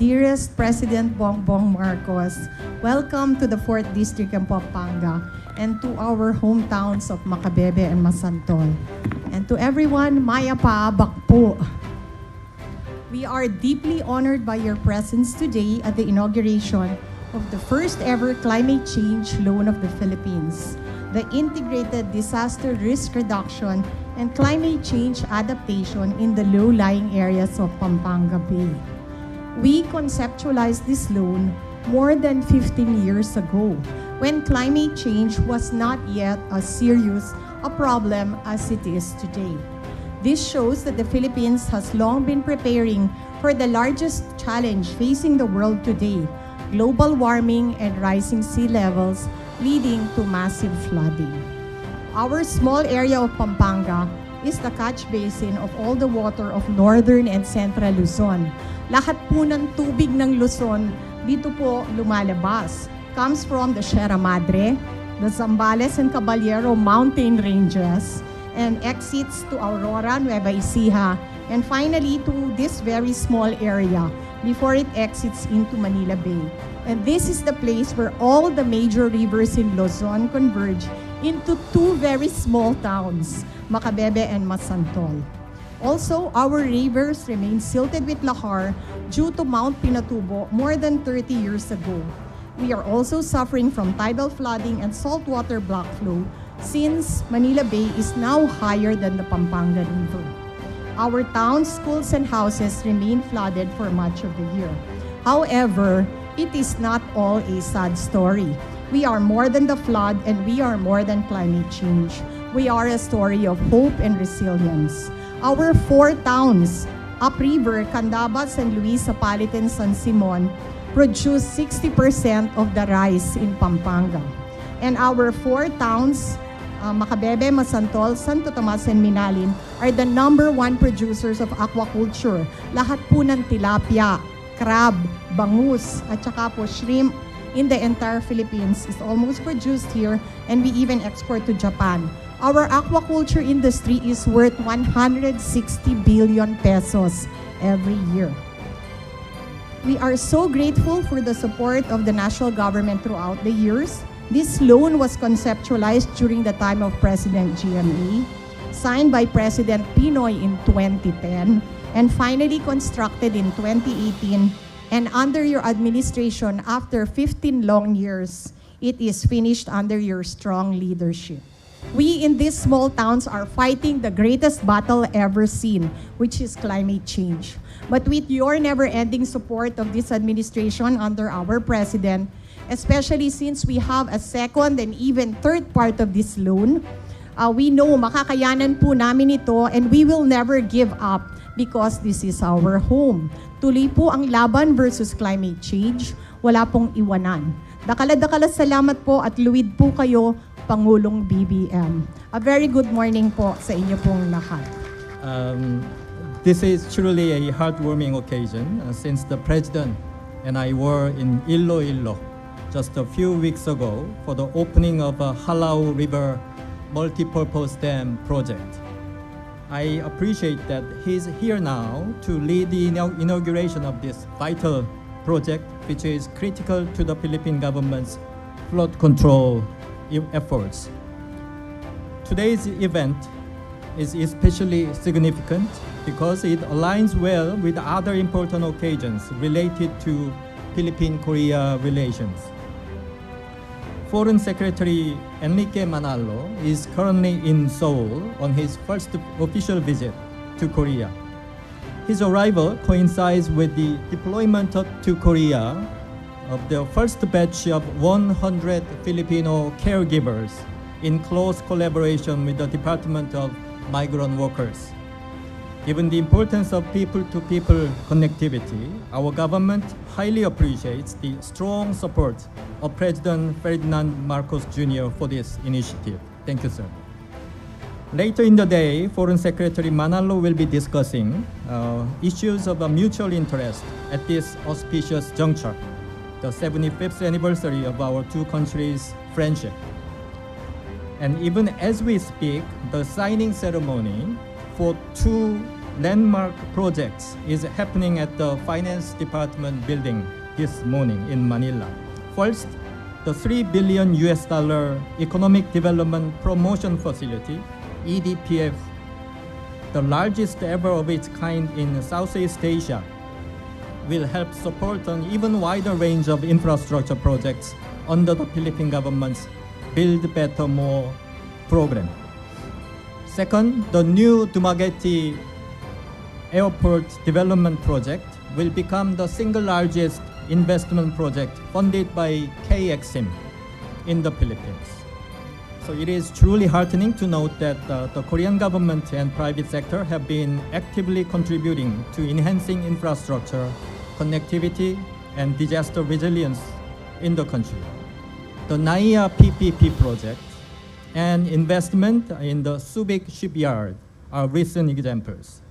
dearest President Bongbong Marcos, welcome to the 4th District of Pampanga and to our hometowns of Macabebe and Masantol. And to everyone, Maya Paabak po. We are deeply honored by your presence today at the inauguration of the first ever climate change loan of the Philippines, the Integrated Disaster Risk Reduction and Climate Change Adaptation in the low-lying areas of Pampanga Bay. We conceptualized this loan more than 15 years ago, when climate change was not yet as serious a problem as it is today. This shows that the Philippines has long been preparing for the largest challenge facing the world today, global warming and rising sea levels leading to massive flooding. Our small area of Pampanga is the catch basin of all the water of northern and central Luzon. Lahat po ng tubig ng Luzon dito po lumalabas. Comes from the Sierra Madre, the Zambales and Caballero mountain ranges, and exits to Aurora, Nueva Ecija, and finally to this very small area before it exits into Manila Bay. And this is the place where all the major rivers in Luzon converge into two very small towns, Macabebe and Masantol. Also, our rivers remain silted with lahar due to Mount Pinatubo more than 30 years ago. We are also suffering from tidal flooding and saltwater block flow since Manila Bay is now higher than the Pampanga River. Our towns, schools, and houses remain flooded for much of the year. However, it is not all a sad story. We are more than the flood and we are more than climate change. We are a story of hope and resilience. Our 4 towns, Upriver, Candaba, San Luis, Sapalit, and San Simon, produce 60% of the rice in Pampanga. And our 4 towns, Macabebe, Masantol, Santo Tomas, and Minalin, are the #1 producers of aquaculture. Lahat po ng tilapia, crab, bangus, at saka po shrimp in the entire Philippines is almost produced here, and we even export to Japan. Our aquaculture industry is worth 160 billion pesos every year. We are so grateful for the support of the national government throughout the years. This loan was conceptualized during the time of President GMA, signed by President Pinoy in 2010, and finally constructed in 2018. And under your administration, after 15 long years, it is finished under your strong leadership. We in these small towns are fighting the greatest battle ever seen, which is climate change. But with your never-ending support of this administration under our president, especially since we have a second and even third part of this loan, we know makakayanan po namin ito and we will never give up because this is our home. Tuloy po ang laban versus climate change, wala pong iwanan. Dakala-dakala salamat po at luwid po kayo, Pangulong BBM. A very good morning po sa inyo pong lahat. This is truly a heartwarming occasion since the President and I were in Iloilo just a few weeks ago for the opening of a Halao River multipurpose dam project. I appreciate that he's here now to lead the inauguration of this vital project, which is critical to the Philippine government's flood control efforts. Today's event is especially significant because it aligns well with other important occasions related to Philippine-Korea relations. Foreign Secretary Enrique Manalo is currently in Seoul on his first official visit to Korea. His arrival coincides with the deployment to Korea of the first batch of 100 Filipino caregivers in close collaboration with the Department of Migrant Workers. Given the importance of people-to-people connectivity, our government highly appreciates the strong support of President Ferdinand Marcos Jr. for this initiative. Thank you, sir. Later in the day, Foreign Secretary Manalo will be discussing issues of mutual interest at this auspicious juncture, the 75th anniversary of our two countries' friendship. And even as we speak, the signing ceremony for two landmark projects is happening at the Finance Department building this morning in Manila. First, the $3 billion Economic Development Promotion Facility, EDPF, the largest ever of its kind in Southeast Asia, will help support an even wider range of infrastructure projects under the Philippine government's Build Better More program. Second, the new Dumaguete Airport Development Project will become the single largest investment project funded by KXIM in the Philippines. So it is truly heartening to note that the Korean government and private sector have been actively contributing to enhancing infrastructure, connectivity, and disaster resilience in the country. The NAIA PPP project and investment in the Subic shipyard are recent examples.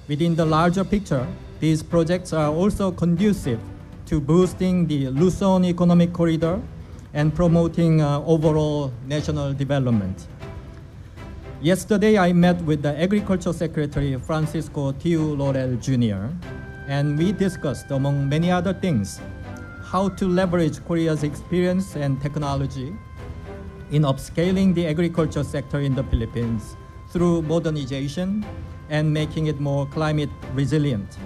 Within the larger picture, these projects are also conducive to boosting the Luzon Economic Corridor and promoting overall national development. Yesterday, I met with the Agriculture Secretary Francisco Tiu Laurel Jr., and we discussed, among many other things, how to leverage Korea's experience and technology in upscaling the agriculture sector in the Philippines through modernization and making it more climate resilient.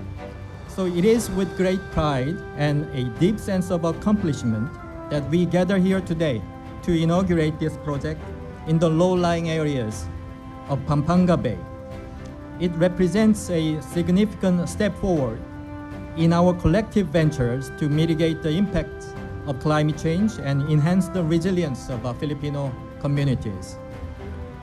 So it is with great pride and a deep sense of accomplishment that we gather here today to inaugurate this project in the low-lying areas of Pampanga Bay. It represents a significant step forward in our collective ventures to mitigate the impacts of climate change and enhance the resilience of our Filipino communities.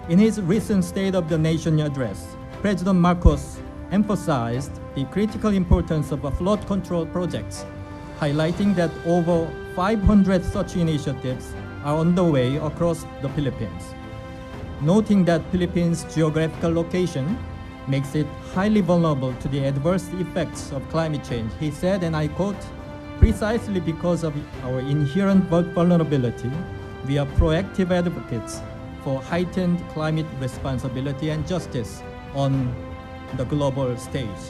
In his recent State of the Nation address, President Marcos emphasized the critical importance of flood control projects, highlighting that over 500 such initiatives are underway across the Philippines. Noting that Philippines' geographical location makes it highly vulnerable to the adverse effects of climate change, he said, and I quote, "Precisely because of our inherent vulnerability, we are proactive advocates for heightened climate responsibility and justice on the global stage."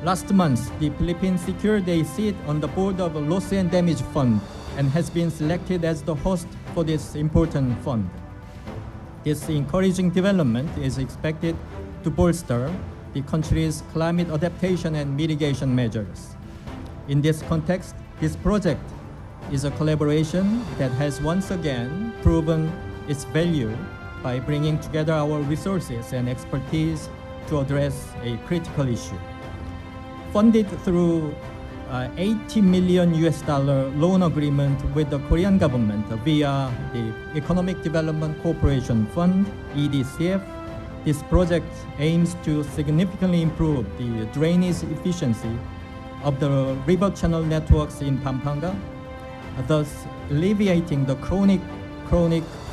Last month, the Philippines secured a seat on the board of Loss and Damage Fund and has been selected as the host for this important fund. This encouraging development is expected to bolster the country's climate adaptation and mitigation measures. In this context, this project is a collaboration that has once again proven its value by bringing together our resources and expertise to address a critical issue. Funded through $80 million loan agreement with the Korean government via the Economic Development Corporation Fund, EDCF, this project aims to significantly improve the drainage efficiency of the river channel networks in Pampanga, thus alleviating the chronic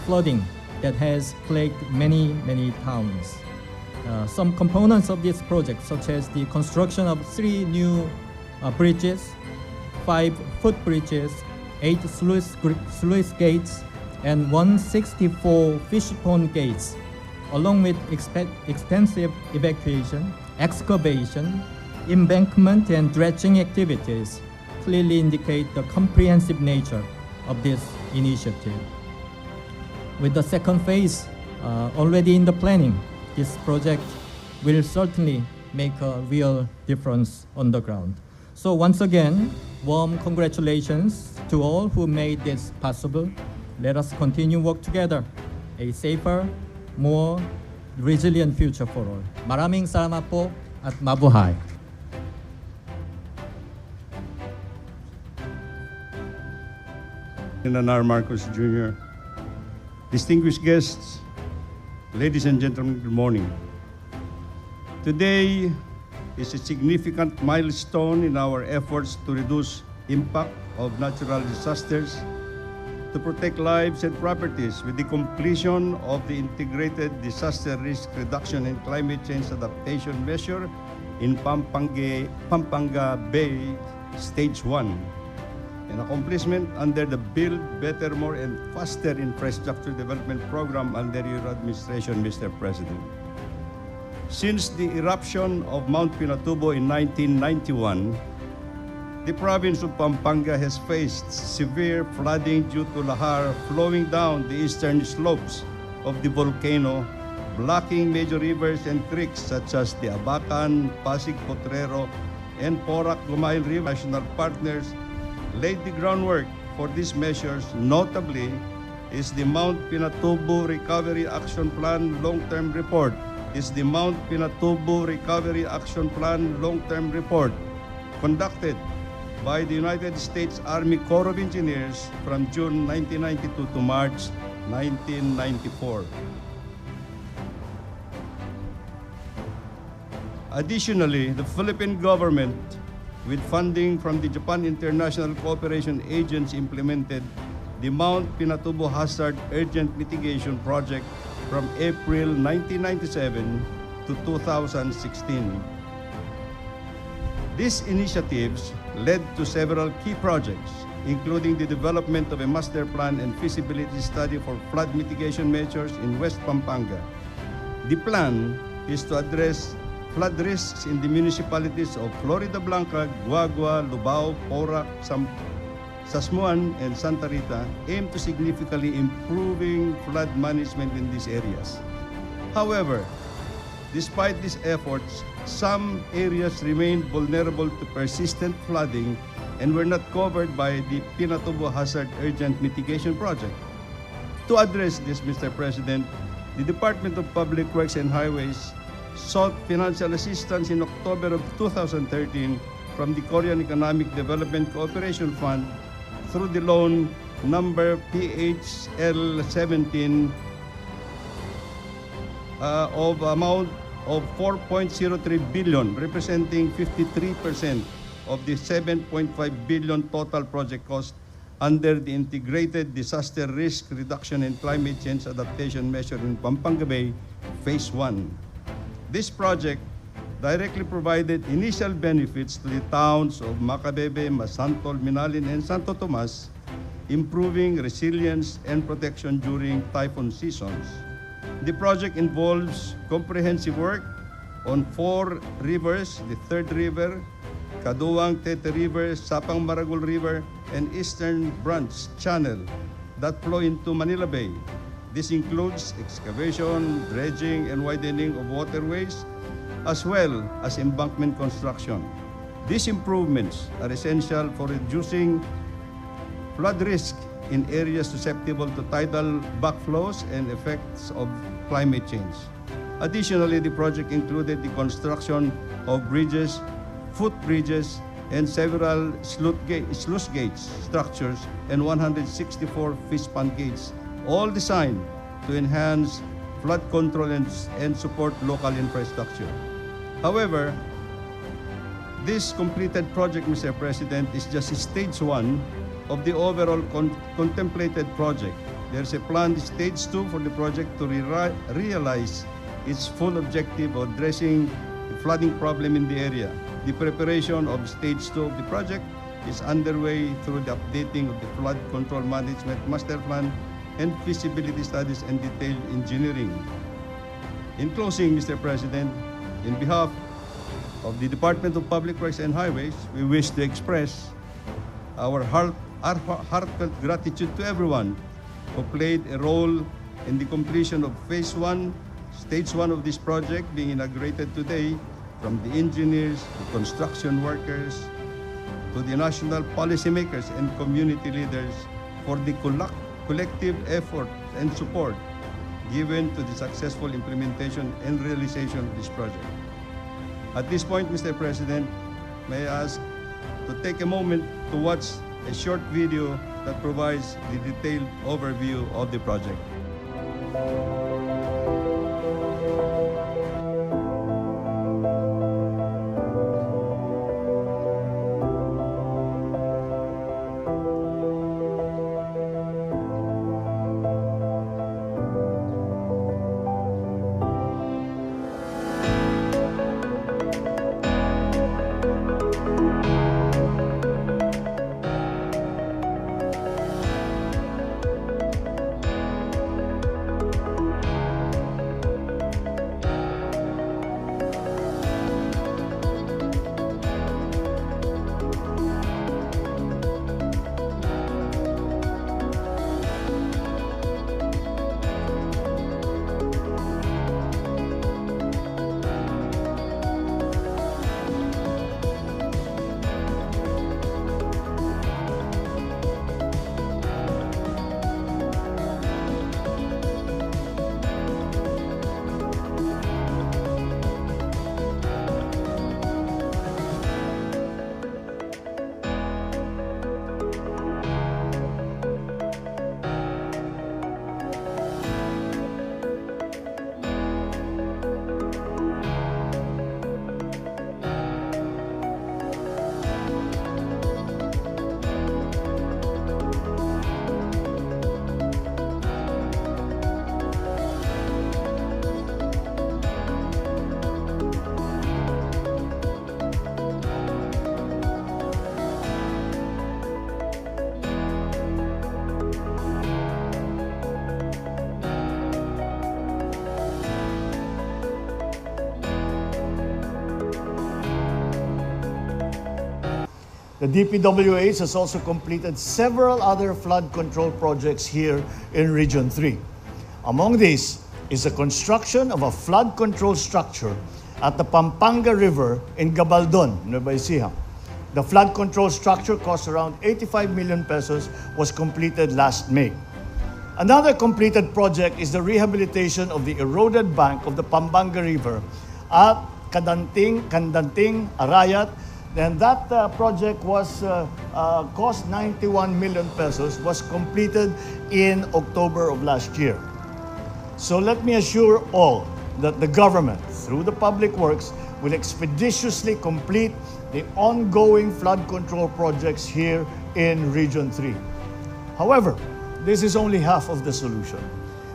flooding that has plagued many towns. Some components of this project, such as the construction of 3 new bridges, 5 footbridges, 8 sluice gates, and 164 fish pond gates, along with extensive evacuation, excavation, embankment, and dredging activities, clearly indicate the comprehensive nature of this initiative. With the second phase already in the planning, this project will certainly make a real difference on the ground. So once again, warm congratulations to all who made this possible. Let us continue work together, a safer, more resilient future for all. Maraming salamat po at mabuhay. President Marcos Jr., distinguished guests, ladies and gentlemen, good morning. Today is a significant milestone in our efforts to reduce impact of natural disasters, to protect lives and properties with the completion of the Integrated Disaster Risk Reduction and Climate Change Adaptation Measure in Pampanga Bay Stage 1, an accomplishment under the Build Better, More and Faster Infrastructure Development Program under your administration, Mr. President. Since the eruption of Mount Pinatubo in 1991, the province of Pampanga has faced severe flooding due to lahar flowing down the eastern slopes of the volcano, blocking major rivers and creeks such as the Abacan, Pasig Potrero, and Porac Gumail River. National partners laid the groundwork for these measures, notably is the Mount Pinatubo Recovery Action Plan Long-Term Report. Long-Term Report conducted by the United States Army Corps of Engineers from June 1992 to March 1994. Additionally, the Philippine government, with funding from the Japan International Cooperation Agency, implemented the Mount Pinatubo Hazard Urgent Mitigation Project from April 1997 to 2016. These initiatives led to several key projects, including the development of a master plan and feasibility study for flood mitigation measures in West Pampanga. The plan is to address flood risks in the municipalities of Florida Blanca, Guagua, Lubao, Porac, Sasmuan, and Santa Rita, aimed to significantly improving flood management in these areas. However, despite these efforts, some areas remained vulnerable to persistent flooding and were not covered by the Pinatubo Hazard Urgent Mitigation Project. To address this, Mr. President, the Department of Public Works and Highways sought financial assistance in October of 2013 from the Korean Economic Development Cooperation Fund through the loan number PHL-17 of amount of 4.03 billion, representing 53% of the 7.5 billion total project cost under the Integrated Disaster Risk Reduction and Climate Change Adaptation Measure in Pampanga Bay, Phase 1. This project directly provided initial benefits to the towns of Macabebe, Masantol, Minalin, and Santo Tomas, improving resilience and protection during typhoon seasons. The project involves comprehensive work on 4 rivers: the Third River, Kaduang Tete River, Sapang Maragol River, and Eastern Branch Channel that flow into Manila Bay. This includes excavation, dredging, and widening of waterways, as well as embankment construction. These improvements are essential for reducing flood risk in areas susceptible to tidal backflows and effects of climate change. Additionally, the project included the construction of bridges, footbridges, and several sluice gates structures and 164 fish pond gates, all designed to enhance flood control and support local infrastructure. However, this completed project, Mr. President, is just stage 1 of the overall contemplated project. There's a planned stage 2 for the project to realize its full objective of addressing the flooding problem in the area. The preparation of stage 2 of the project is underway through the updating of the flood control management master plan and feasibility studies and detailed engineering. In closing, Mr. President, in behalf of the Department of Public Works and Highways, we wish to express our heartfelt gratitude to everyone who played a role in the completion of Phase 1, Stage 1 of this project being inaugurated today, from the engineers, the construction workers, to the national policymakers and community leaders for the collective effort and support given to the successful implementation and realization of this project. At this point, Mr. President, may I ask to take a moment to watch a short video that provides the detailed overview of the project. The DPWH has also completed several other flood control projects here in Region 3. Among these is the construction of a flood control structure at the Pampanga River in Gabaldon, Nueva Ecija. The flood control structure cost around 85 million pesos, was completed last May. Another completed project is the rehabilitation of the eroded bank of the Pampanga River at Kandanting, Arayat. And that project was cost 91 million pesos, was completed in October of last year. So let me assure all that the government, through the Public Works, will expeditiously complete the ongoing flood control projects here in Region 3. However, this is only half of the solution.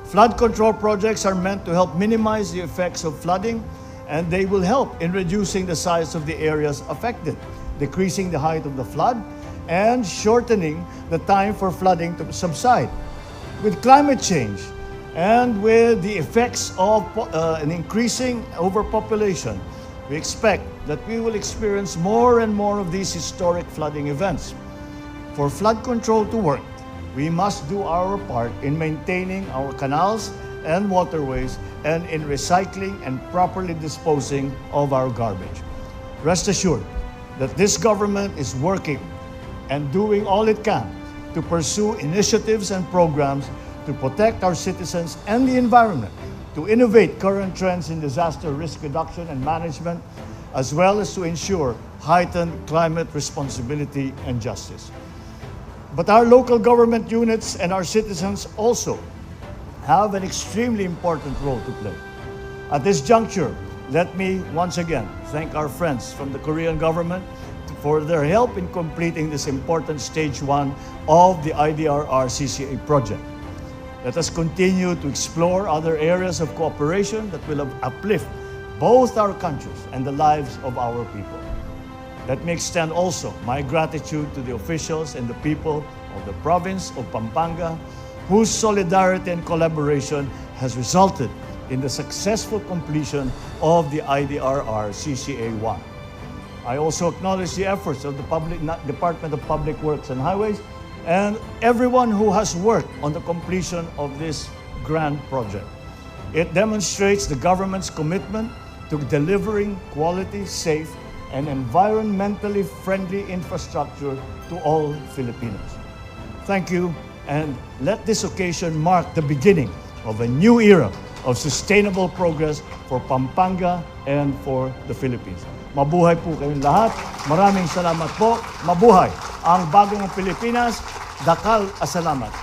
Flood control projects are meant to help minimize the effects of flooding, and they will help in reducing the size of the areas affected, decreasing the height of the flood, and shortening the time for flooding to subside. With climate change and with the effects of an increasing overpopulation, we expect that we will experience more and more of these historic flooding events. For flood control to work, we must do our part in maintaining our canals and waterways, and in recycling and properly disposing of our garbage. Rest assured that this government is working and doing all it can to pursue initiatives and programs to protect our citizens and the environment, to innovate current trends in disaster risk reduction and management, as well as to ensure heightened climate responsibility and justice. But our local government units and our citizens also have an extremely important role to play. At this juncture, let me once again thank our friends from the Korean government for their help in completing this important stage 1 of the IDRR-CCA project. Let us continue to explore other areas of cooperation that will uplift both our countries and the lives of our people. Let me extend also my gratitude to the officials and the people of the province of Pampanga, whose solidarity and collaboration has resulted in the successful completion of the IDRR-CCA-1. I also acknowledge the efforts of the Department of Public Works and Highways and everyone who has worked on the completion of this grand project. It demonstrates the government's commitment to delivering quality, safe, and environmentally friendly infrastructure to all Filipinos. Thank you. And let this occasion mark the beginning of a new era of sustainable progress for Pampanga and for the Philippines. Mabuhay po kayong lahat. Maraming salamat po. Mabuhay ang bagong Pilipinas. Dakal asalamat.